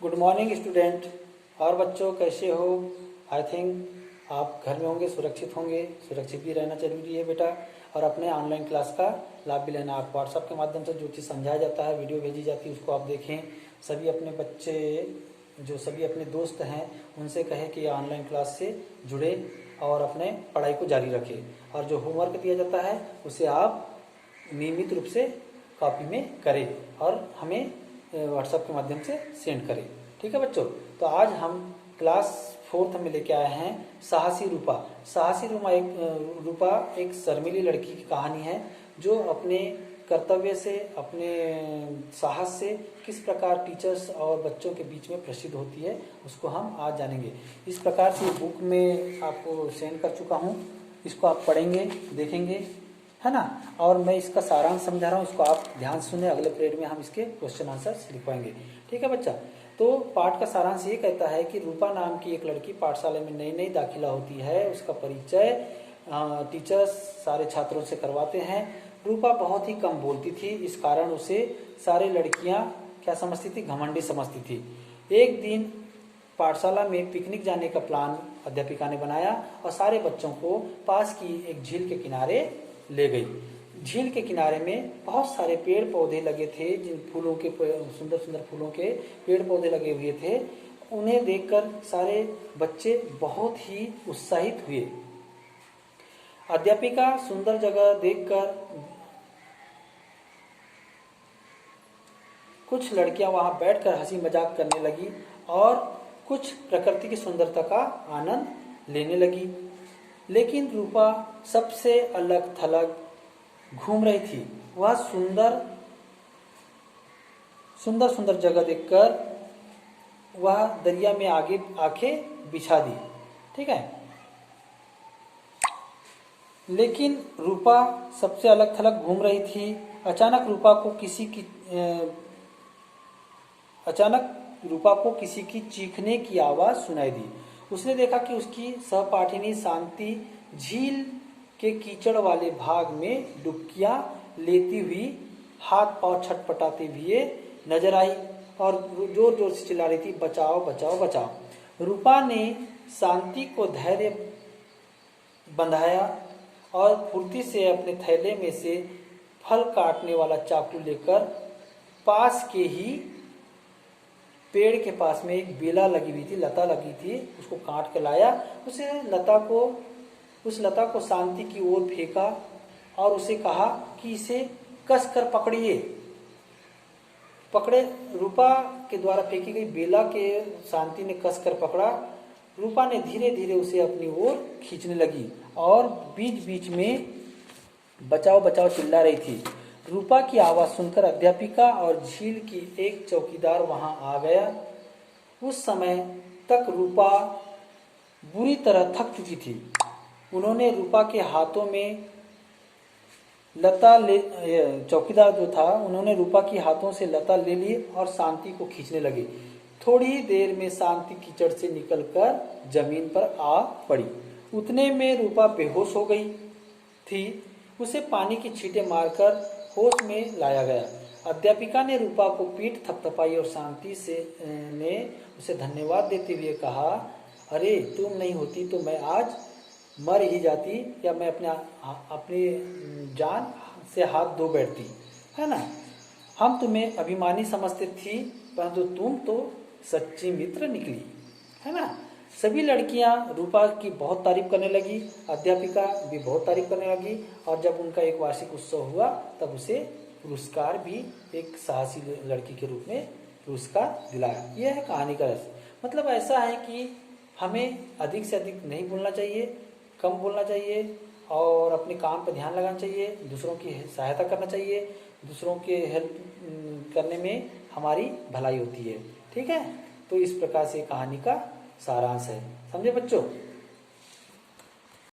Good morning student. और बच्चों कैसे हो? आई थिंक आप घर में होंगे, सुरक्षित होंगे। सुरक्षित भी रहना जरूरी है बेटा। और अपने ऑनलाइन क्लास का लाभ भी लेना। आप व्हाट्सएप के माध्यम से जो चीज़ समझाया जाता है, वीडियो भेजी जाती है, उसको आप देखें। सभी अपने बच्चे, जो सभी अपने दोस्त हैं, उनसे कहें कि ऑनलाइन क्लास से जुड़े और अपने पढ़ाई को जारी रखें। और जो होमवर्क दिया जाता है उसे आप नियमित रूप से कॉपी में करें और हमें व्हाट्सएप के माध्यम से सेंड करें। ठीक है बच्चों। तो आज हम क्लास 4th में लेके आए हैं साहसी रूपा। साहसी रूपा एक शर्मीली लड़की की कहानी है जो अपने कर्तव्य से, अपने साहस से किस प्रकार टीचर्स और बच्चों के बीच में प्रसिद्ध होती है, उसको हम आज जानेंगे। इस प्रकार से बुक में आपको सेंड कर चुका हूँ। इसको आप पढ़ेंगे, देखेंगे, है ना। और मैं इसका सारांश समझा रहा हूँ, इसको आप ध्यान सुने। अगले पीरियड में हम इसके क्वेश्चन आंसर लिखवाएंगे। ठीक है बच्चा। तो पाठ का सारांश ये कहता है कि रूपा नाम की एक लड़की पाठशाला में नई नई दाखिला होती है। उसका परिचय टीचर्स सारे छात्रों से करवाते हैं। रूपा बहुत ही कम बोलती थी, इस कारण उसे सारे लड़कियां क्या समझती थी? घमंडी समझती थी। एक दिन पाठशाला में पिकनिक जाने का प्लान अध्यापिका ने बनाया और सारे बच्चों को पास की एक झील के किनारे ले गई। झील के किनारे में बहुत सारे पेड़ पौधे लगे थे, जिन फूलों के सुंदर सुंदर फूलों के पेड़ पौधे लगे हुए थे। उन्हें देखकर सारे बच्चे बहुत ही उत्साहित हुए। अध्यापिका सुंदर जगह देखकर कुछ लड़कियां वहां बैठकर हंसी मजाक करने लगी और कुछ प्रकृति की सुंदरता का आनंद लेने लगी। लेकिन रूपा सबसे अलग थलग घूम रही थी। वह सुंदर सुंदर जगह देखकर वह दरिया में आगे आंखें बिछा दी। ठीक है। लेकिन रूपा सबसे अलग थलग घूम रही थी। अचानक रूपा को किसी की चीखने की आवाज सुनाई दी। उसने देखा कि उसकी सहपाठिनी शांति झील के कीचड़ वाले भाग में डुबकियां लेती हुई हाथ पांव छटपटाते हुए नजर आई और जोर जोर से चिल्ला रही थी, बचाओ बचाओ बचाओ। रूपा ने शांति को धैर्य बंधाया और फुर्ती से अपने थैले में से फल काटने वाला चाकू लेकर पास के ही पेड़ के पास में एक बेला लगी हुई थी, लता लगी थी, उसको काट के लाया। उस लता को शांति की ओर फेंका और उसे कहा कि इसे कस कर पकड़े। रूपा के द्वारा फेंकी गई बेला के शांति ने कस कर पकड़ा। रूपा ने धीरे धीरे उसे अपनी ओर खींचने लगी और बीच बीच में बचाओ बचाओ चिल्ला रही थी। रूपा की आवाज सुनकर अध्यापिका और झील की एक चौकीदार वहां आ गया। उस समय तक रूपा बुरी तरह थक चुकी थी। उन्होंने रूपा के हाथों में चौकीदार जो था, उन्होंने रूपा के हाथों से लता ले ली और शांति को खींचने लगे। थोड़ी ही देर में शांति कीचड़ से निकलकर जमीन पर आ पड़ी। उतने में रूपा बेहोश हो गई थी। उसे पानी की छींटे मारकर होश में लाया गया। अध्यापिका ने रूपा को पीठ थपथपाई और शांति ने उसे धन्यवाद देते हुए कहा, अरे तुम नहीं होती तो मैं आज मर ही जाती या मैं अपनी जान से हाथ धो बैठती, है ना। हम तुम्हें अभिमानी समझते थी, परंतु तुम तो सच्ची मित्र निकली, है ना। सभी लड़कियां रूपा की बहुत तारीफ करने लगी। अध्यापिका भी बहुत तारीफ करने लगी और जब उनका एक वार्षिक उत्सव हुआ तब उसे पुरस्कार भी, एक साहसी लड़की के रूप में पुरस्कार दिलाया। यह है कहानी का रस। मतलब ऐसा है कि हमें अधिक से अधिक नहीं बोलना चाहिए, कम बोलना चाहिए और अपने काम पर ध्यान लगाना चाहिए, दूसरों की सहायता करना चाहिए। दूसरों के हेल्प करने में हमारी भलाई होती है। ठीक है। तो इस प्रकार से कहानी का सारांश है। समझे बच्चों?